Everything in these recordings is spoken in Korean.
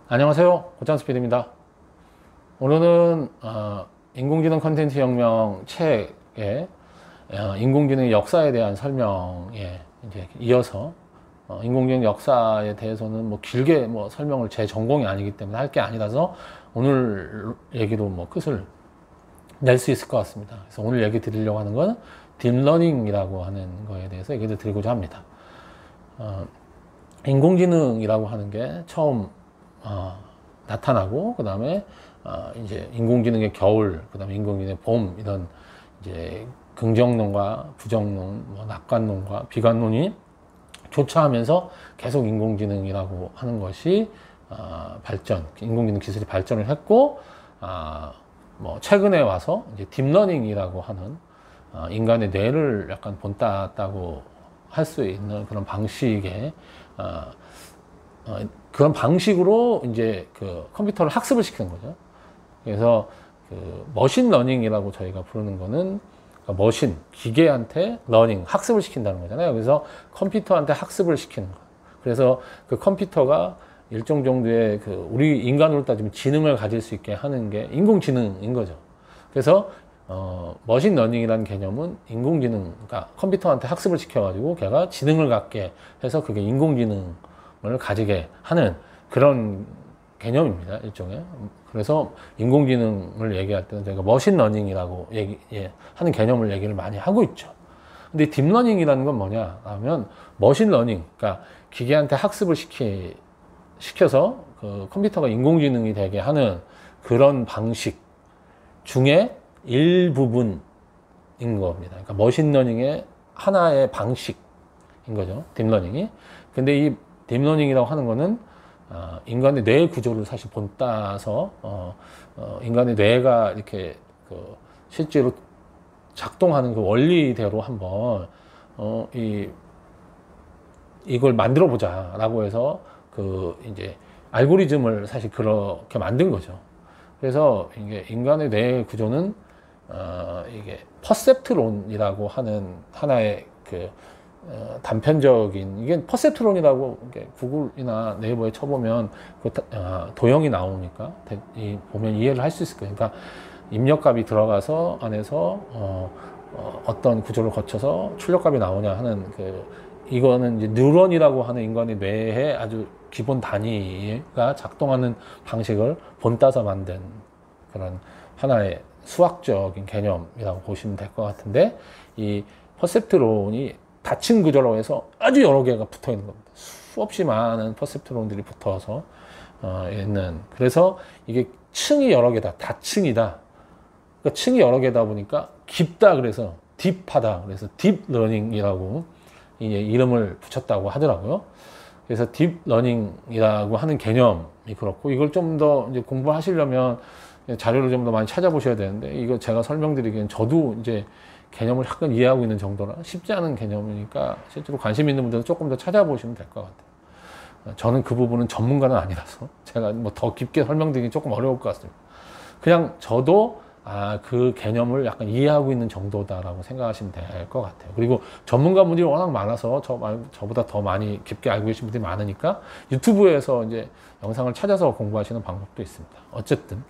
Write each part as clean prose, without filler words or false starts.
안녕하세요, 고창스피드입니다. 오늘은 인공지능 컨텐츠 혁명 책의 인공지능 역사에 대한 설명에 이제 이어서 인공지능 역사에 대해서는 뭐 길게 설명을 제 전공이 아니기 때문에 할 게 아니라서 오늘 얘기로 끝을 낼 수 있을 것 같습니다. 그래서 오늘 얘기 드리려고 하는 건 딥러닝이라고 하는 거에 대해서 얘기를 드리고자 합니다. 인공지능이라고 하는 게 처음 나타나고, 그 다음에 이제 인공지능의 겨울, 그 다음에 인공지능의 봄, 이런 이제 긍정론과 부정론, 낙관론과 비관론이 교차하면서 계속 인공지능이라고 하는 것이 인공지능 기술이 발전을 했고, 최근에 와서 이제 딥러닝이라고 하는 인간의 뇌를 약간 본땄다고 할 수 있는 그런 방식의 그런 방식으로 이제 그 컴퓨터를 학습을 시키는 거죠. 그래서 그 머신러닝이라고 저희가 부르는 거는 머신, 기계한테 러닝, 학습을 시킨다는 거잖아요. 그래서 컴퓨터한테 학습을 시키는 거예요. 그래서 그 컴퓨터가 일정 정도의 우리 인간으로 따지면 지능을 가질 수 있게 하는 게 인공지능인 거죠. 그래서 머신러닝이라는 개념은 인공지능, 그러니까 컴퓨터한테 학습을 시켜가지고 걔가 지능을 갖게 해서 그게 인공지능 을 가지게 하는 그런 개념입니다, 일종의. 그래서 인공지능을 얘기할 때는 저희가 머신러닝이라고 하는 개념을 얘기를 많이 하고 있죠. 근데 딥러닝이라는 건 뭐냐 하면, 머신러닝, 그러니까 기계한테 학습을 시켜서 그 컴퓨터가 인공지능이 되게 하는 그런 방식 중에 일부분인 겁니다. 그러니까 머신러닝의 하나의 방식인 거죠, 딥러닝이. 근데 이 딥러닝이라고 하는 거는 인간의 뇌 구조를 사실 본따서 인간의 뇌가 이렇게 실제로 작동하는 그 원리대로 한번 이걸 만들어 보자라고 해서 이제 알고리즘을 사실 그렇게 만든 거죠. 그래서 이게 인간의 뇌 구조는 이게 퍼셉트론이라고 하는 하나의 단편적인, 이게 퍼셉트론이라고 구글이나 네이버에 쳐보면 도형이 나오니까 보면 이해를 할 수 있을 거예요. 그러니까 입력값이 들어가서 안에서 어떤 구조를 거쳐서 출력값이 나오냐 하는 이거는 이제 뉴런이라고 하는 인간의 뇌의 아주 기본 단위가 작동하는 방식을 본따서 만든 그런 하나의 수학적인 개념이라고 보시면 될 것 같은데, 이 퍼셉트론이 다층 구조라고 해서 아주 여러 개가 붙어 있는 겁니다. 수없이 많은 퍼셉트론들이 붙어서 있는. 그래서 이게 층이 여러 개다, 다층이다. 그러니까 층이 여러 개다 보니까 깊다, 그래서 딥하다, 그래서 딥러닝이라고 이름을 붙였다고 하더라고요. 그래서 딥러닝이라고 하는 개념이 그렇고, 이걸 좀 더 이제 공부하시려면 자료를 좀 더 많이 찾아보셔야 되는데, 이거 제가 설명드리기엔 저도 이제 개념을 약간 이해하고 있는 정도라 쉽지 않은 개념이니까 실제로 관심 있는 분들은 조금 더 찾아보시면 될 것 같아요. 저는 그 부분은 전문가는 아니라서 제가 더 깊게 설명드리기 조금 어려울 것 같습니다. 그냥 저도 그 개념을 약간 이해하고 있는 정도다라고 생각하시면 될 것 같아요. 그리고 전문가분들이 워낙 많아서 저보다 더 많이 깊게 알고 계신 분들이 많으니까 유튜브에서 이제 영상을 찾아서 공부하시는 방법도 있습니다. 어쨌든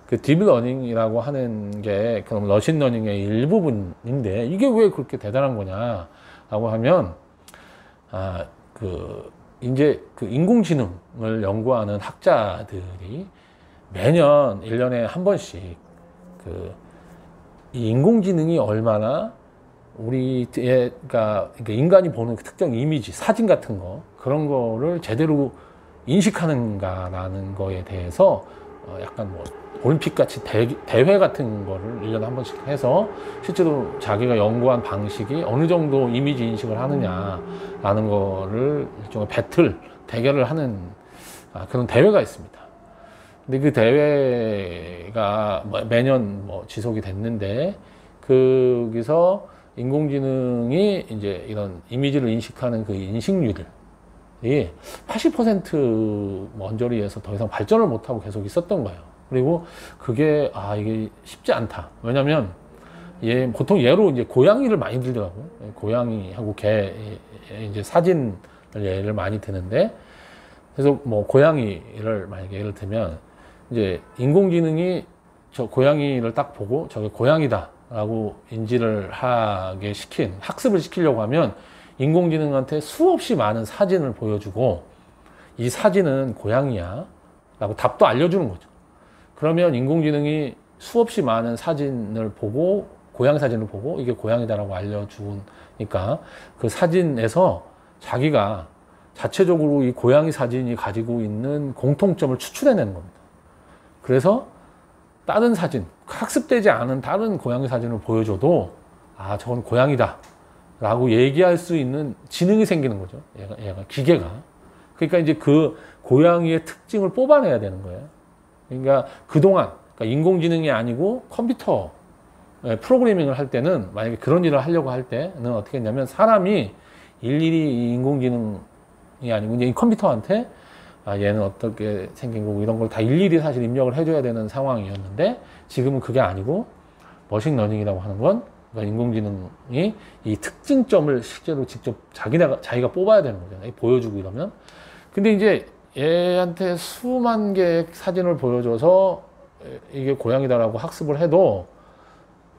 그 딥러닝이라고 하는 게 그럼 머신러닝의 일부분인데, 이게 왜 그렇게 대단한 거냐라고 하면, 이제 인공지능을 연구하는 학자들이 매년 1년에 한 번씩 이 인공지능이 얼마나 그러니까 인간이 보는 특정 이미지, 사진 같은 거, 그런 거를 제대로 인식하는가라는 거에 대해서 약간 올림픽같이 대회 같은 거를 1년에 한 번씩 해서 실제로 자기가 연구한 방식이 어느 정도 이미지 인식을 하느냐라는 거를 일종의 대결을 하는 그런 대회가 있습니다. 근데 그 대회가 매년 지속이 됐는데, 거기서 인공지능이 이제 이런 이미지를 인식하는 그 인식률이 80% 언저리에서 더 이상 발전을 못하고 계속 있었던 거예요. 그리고 그게 이게 쉽지 않다. 왜냐면 보통 예로 이제 고양이를 많이 들더라고요. 고양이하고 개 이제 사진 예를 많이 드는데, 그래서 뭐 고양이를 만약에 예를 들면 이제 인공지능이 저 고양이를 딱 보고 저게 고양이다 라고 인지를 하게 학습을 시키려고 하면 인공지능한테 수없이 많은 사진을 보여주고 이 사진은 고양이야 라고 답도 알려주는 거죠. 그러면 인공지능이 수없이 많은 사진을 보고 고양이 사진을 보고 이게 고양이다라고 알려주니까 그 사진에서 자기가 자체적으로 이 고양이 사진이 가지고 있는 공통점을 추출해내는 겁니다. 그래서 다른 사진, 학습되지 않은 다른 고양이 사진을 보여줘도 아, 저건 고양이다 라고 얘기할 수 있는 지능이 생기는 거죠. 얘가 기계가. 그러니까 이제 그 고양이의 특징을 뽑아내야 되는 거예요. 그러니까 그동안 그러니까 인공지능이 아니고 컴퓨터 프로그래밍을 할 때는 만약에 그런 일을 하려고 할 때는 어떻게 했냐면 사람이 일일이 이 인공지능이 아니고 이제 이 컴퓨터한테 아, 얘는 어떻게 생긴 거고 이런 걸 다 일일이 사실 입력을 해줘야 되는 상황이었는데 지금은 그게 아니고 머신러닝이라고 하는 건 그러니까 인공지능이 이 특징점을 실제로 직접 자기가 뽑아야 되는 거잖아요. 보여주고 이러면. 근데 이제 얘한테 수만 개의 사진을 보여줘서 이게 고양이다라고 학습을 해도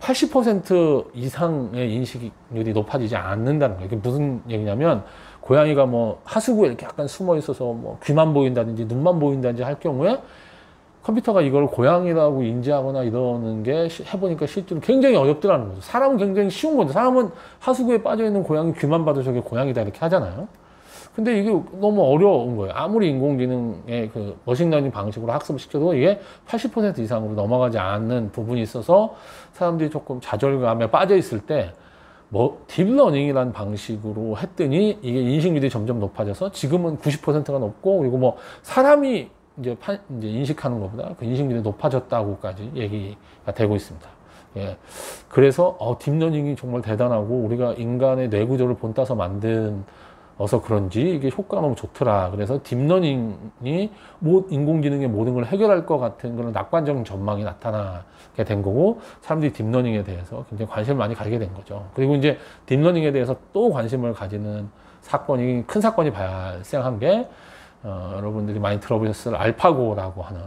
80% 이상의 인식률이 높아지지 않는다는 거예요. 이게 무슨 얘기냐면 고양이가 뭐 하수구에 이렇게 약간 숨어 있어서 뭐 귀만 보인다든지 눈만 보인다든지 할 경우에 컴퓨터가 이걸 고양이라고 인지하거나 이러는 게 해보니까 실제로 굉장히 어렵더라는 거죠. 사람은 굉장히 쉬운 건데 사람은 하수구에 빠져있는 고양이 귀만 봐도 저게 고양이다 이렇게 하잖아요. 근데 이게 너무 어려운 거예요. 아무리 인공지능의 그 머신러닝 방식으로 학습을 시켜도 이게 80% 이상으로 넘어가지 않는 부분이 있어서 사람들이 조금 좌절감에 빠져 있을 때 뭐 딥러닝이라는 방식으로 했더니 이게 인식률이 점점 높아져서 지금은 90%가 높고 그리고 뭐 사람이 이제 인식하는 것보다 그 인식률이 높아졌다고까지 얘기가 되고 있습니다. 예. 그래서 딥러닝이 정말 대단하고 우리가 인간의 뇌 구조를 본따서 만들어서 그런지 이게 효과가 너무 좋더라. 그래서 딥러닝이 인공지능의 모든 걸 해결할 것 같은 그런 낙관적인 전망이 나타나게 된 거고 사람들이 딥러닝에 대해서 굉장히 관심을 많이 가지게 된 거죠. 그리고 이제 딥러닝에 대해서 또 관심을 가지는 큰 사건이 발생한 게 여러분들이 많이 들어보셨을 알파고라고 하는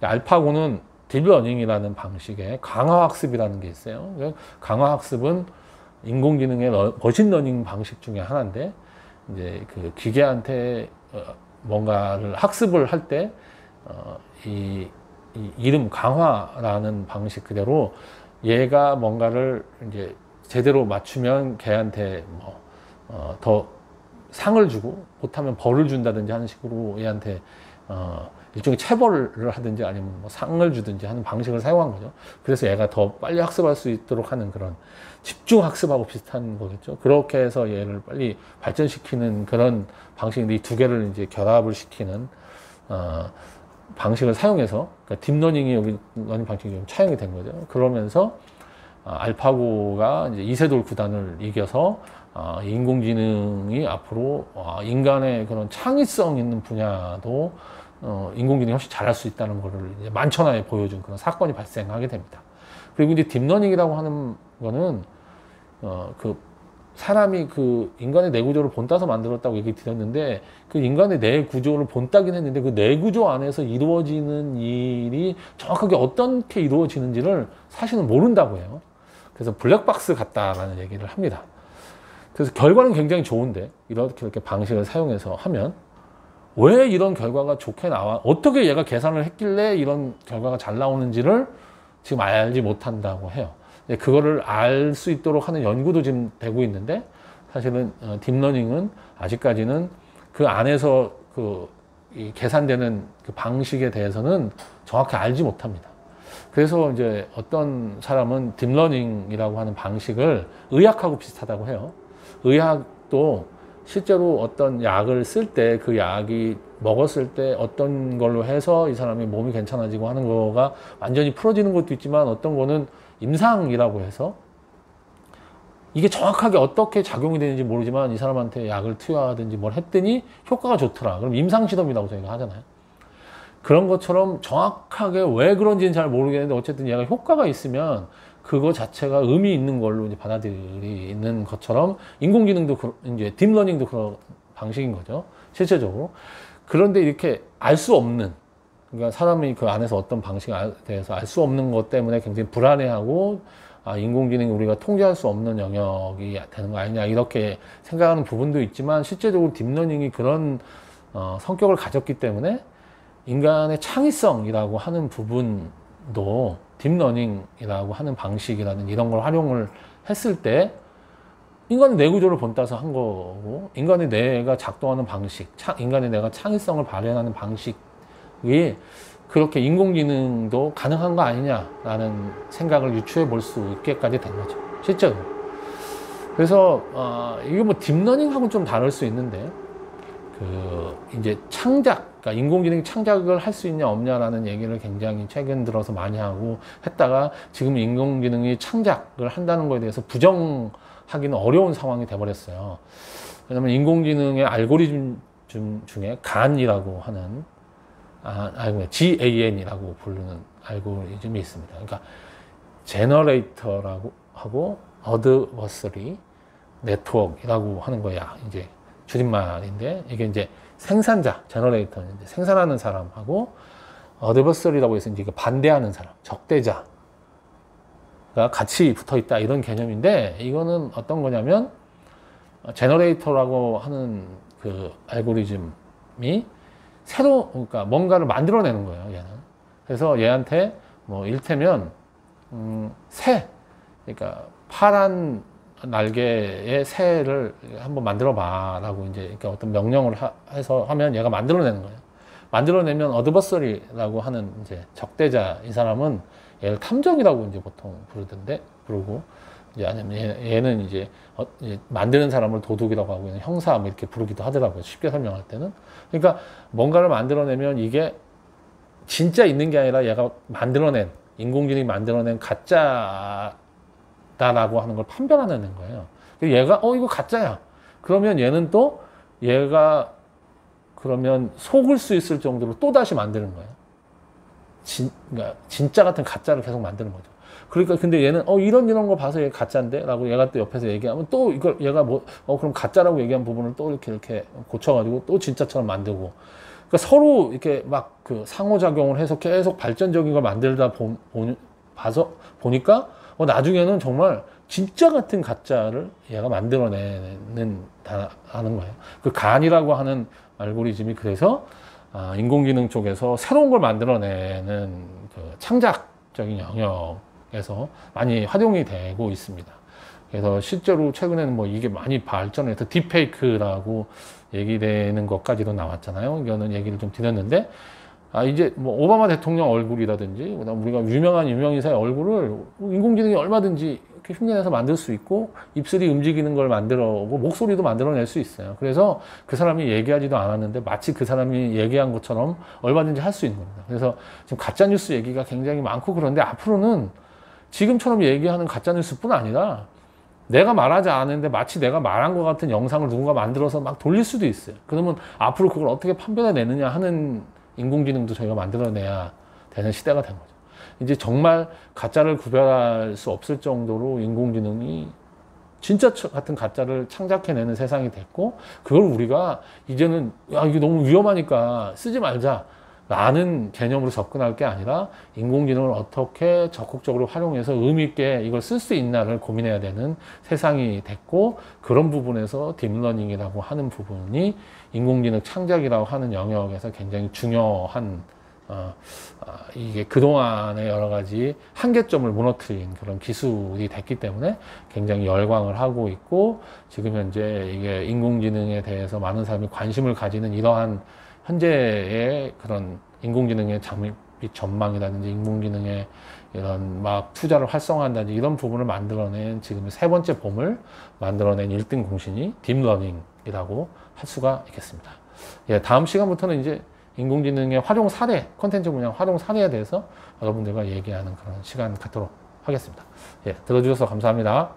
알파고는 딥러닝이라는 방식의 강화학습이라는 게 있어요. 강화학습은 인공지능의 머신러닝 방식 중에 하나인데 이제 그 기계한테 뭔가를 학습을 할 때 이 이름 강화라는 방식 그대로 얘가 뭔가를 이제 제대로 맞추면 걔한테 더 상을 주고 못하면 벌을 준다든지 하는 식으로 얘한테 일종의 체벌을 하든지 아니면 뭐 상을 주든지 하는 방식을 사용한 거죠. 그래서 얘가 더 빨리 학습할 수 있도록 하는 그런 집중 학습하고 비슷한 거겠죠. 그렇게 해서 얘를 빨리 발전시키는 그런 방식인데 이 두 개를 이제 결합을 시키는 방식을 사용해서 그러니까 딥러닝이 여기 러닝 방식이 좀 차용이 된 거죠. 그러면서 알파고가 이제 이세돌 구단을 이겨서 인공지능이 앞으로 인간의 그런 창의성 있는 분야도 인공지능이 훨씬 잘할 수 있다는 것을 이제 만천하에 보여준 그런 사건이 발생하게 됩니다. 그리고 이제 딥러닝이라고 하는 거는 그 사람이 그 인간의 뇌 구조를 본따서 만들었다고 얘기 드렸는데 그 인간의 뇌 구조를 본따긴 했는데 그 뇌 구조 안에서 이루어지는 일이 정확하게 어떻게 이루어지는지를 사실은 모른다고 해요. 그래서 블랙박스 같다라는 얘기를 합니다. 그래서 결과는 굉장히 좋은데 이렇게 방식을 사용해서 하면 왜 이런 결과가 좋게 나와 어떻게 얘가 계산을 했길래 이런 결과가 잘 나오는지를 지금 알지 못한다고 해요. 그거를 알 수 있도록 하는 연구도 지금 되고 있는데 사실은 딥러닝은 아직까지는 그 안에서 이 계산되는 그 방식에 대해서는 정확히 알지 못합니다. 그래서 이제 어떤 사람은 딥러닝이라고 하는 방식을 의학하고 비슷하다고 해요. 의학도 실제로 어떤 약을 쓸 때 그 약이 먹었을 때 어떤 걸로 해서 이 사람이 몸이 괜찮아지고 하는 거가 완전히 풀어지는 것도 있지만 어떤 거는 임상이라고 해서 이게 정확하게 어떻게 작용이 되는지 모르지만 이 사람한테 약을 투여하든지 뭘 했더니 효과가 좋더라. 그럼 임상시험이라고 저희가 하잖아요. 그런 것처럼 정확하게 왜 그런지는 잘 모르겠는데 어쨌든 얘가 효과가 있으면 그거 자체가 의미 있는 걸로 이제 받아들이는 것처럼 인공지능도 이제 딥러닝도 그런 방식인 거죠. 실제적으로. 그런데 이렇게 알 수 없는, 그러니까 사람이 그 안에서 어떤 방식에 대해서 알 수 없는 것 때문에 굉장히 불안해하고, 인공지능이 우리가 통제할 수 없는 영역이 되는 거 아니냐, 이렇게 생각하는 부분도 있지만, 실제적으로 딥러닝이 그런 성격을 가졌기 때문에 인간의 창의성이라고 하는 부분도 딥러닝이라고 하는 방식이라는 이런 걸 활용을 했을 때 인간의 뇌구조를 본따서 한 거고, 인간의 뇌가 작동하는 방식, 인간의 뇌가 창의성을 발현하는 방식이 그렇게 인공지능도 가능한 거 아니냐라는 생각을 유추해 볼 수 있게까지 된 거죠, 실제로. 그래서 이게 뭐 딥러닝하고는 좀 다를 수 있는데, 이제 그러니까 인공지능이 창작을 할 수 있냐 없냐라는 얘기를 굉장히 최근 들어서 많이 하고 했다가, 지금 인공지능이 창작을 한다는 거에 대해서 부정하기는 어려운 상황이 돼버렸어요. 왜냐면 인공지능의 알고리즘 중에 간이라고 하는, GAN이라고 부르는 알고리즘이 있습니다. 그러니까 제너레이터라고 하고 어드버서리 네트워크라고 하는 거야, 이제 줄임말인데, 이게 이제 생산자, 제너레이터는 이제 생산하는 사람하고, 어드버서리라고 해서 이제 반대하는 사람, 적대자가 같이 붙어 있다, 이런 개념인데, 이거는 어떤 거냐면, 제너레이터라고 하는 그 알고리즘이 그러니까 뭔가를 만들어내는 거예요, 얘는. 그래서 얘한테 뭐 이를테면 새, 그러니까 파란 날개의 새를 한번 만들어 봐라고 이제 이렇게 어떤 명령을 해서 하면 얘가 만들어내는 거예요. 만들어내면 어드버서리라고 하는 이제 적대자, 이 사람은 얘를 탐정이라고 이제 보통 부르고, 이제 아니면 얘는 이제 만드는 사람을 도둑이라고 하고, 형사 뭐 이렇게 부르기도 하더라고요, 쉽게 설명할 때는. 그러니까 뭔가를 만들어내면 이게 진짜 있는 게 아니라 얘가 인공지능이 만들어낸 가짜다라고 하는 걸 판별하는 거예요. 얘가 이거 가짜야, 그러면 얘는 또 얘가 그러면 속을 수 있을 정도로 또 다시 만드는 거예요. 그러니까 진짜 같은 가짜를 계속 만드는 거죠. 그러니까 근데 얘는 이런 거 봐서 얘 가짜인데 라고 얘가 또 옆에서 얘기하면, 또 이걸 얘가 그럼 가짜라고 얘기한 부분을 또 이렇게 고쳐가지고 또 진짜처럼 만들고, 그러니까 서로 이렇게 막 그 상호작용을 해서 계속 발전적인 걸 만들다 보니까 나중에는 정말 진짜 같은 가짜를 얘가 만들어내는 하는 거예요. 그 간이라고 하는 알고리즘이 그래서 인공지능 쪽에서 새로운 걸 만들어내는 그 창작적인 영역에서 많이 활용이 되고 있습니다. 그래서 실제로 최근에는 뭐 이게 많이 발전해서 딥페이크라고 얘기되는 것까지도 나왔잖아요. 이거는 얘기를 좀 드렸는데, 이제 뭐 오바마 대통령 얼굴이라든지, 그다음 우리가 유명한 유명인사의 얼굴을 인공지능이 얼마든지 이렇게 흉내내서 만들 수 있고, 입술이 움직이는 걸 만들어오고, 목소리도 만들어낼 수 있어요. 그래서 그 사람이 얘기하지도 않았는데 마치 그 사람이 얘기한 것처럼 얼마든지 할 수 있는 겁니다. 그래서 지금 가짜뉴스 얘기가 굉장히 많고, 그런데 앞으로는 지금처럼 얘기하는 가짜뉴스뿐 아니라 내가 말하지 않았는데 마치 내가 말한 것 같은 영상을 누군가 만들어서 막 돌릴 수도 있어요. 그러면 앞으로 그걸 어떻게 판별해내느냐 하는 인공지능도 저희가 만들어내야 되는 시대가 된 거죠. 이제 정말 가짜를 구별할 수 없을 정도로 인공지능이 진짜 같은 가짜를 창작해내는 세상이 됐고, 그걸 우리가 이제는 이게 너무 위험하니까 쓰지 말자 라는 개념으로 접근할 게 아니라, 인공지능을 어떻게 적극적으로 활용해서 의미 있게 이걸 쓸 수 있나를 고민해야 되는 세상이 됐고, 그런 부분에서 딥러닝이라고 하는 부분이 인공지능 창작이라고 하는 영역에서 굉장히 중요한, 이게 그동안의 여러 가지 한계점을 무너뜨린 그런 기술이 됐기 때문에 굉장히 열광을 하고 있고, 지금 현재 이게 인공지능에 대해서 많은 사람이 관심을 가지는 이러한 현재의 그런 인공지능의 장밋빛 전망이라든지, 인공지능의 이런 막 투자를 활성화한다든지, 이런 부분을 만들어낸 지금 세 번째 봄을 만들어낸 1등 공신이 딥러닝이라고 할 수가 있겠습니다. 다음 시간부터는 이제 인공지능의 활용 사례, 콘텐츠 분야 활용 사례에 대해서 여러분들과 얘기하는 그런 시간 갖도록 하겠습니다. 들어주셔서 감사합니다.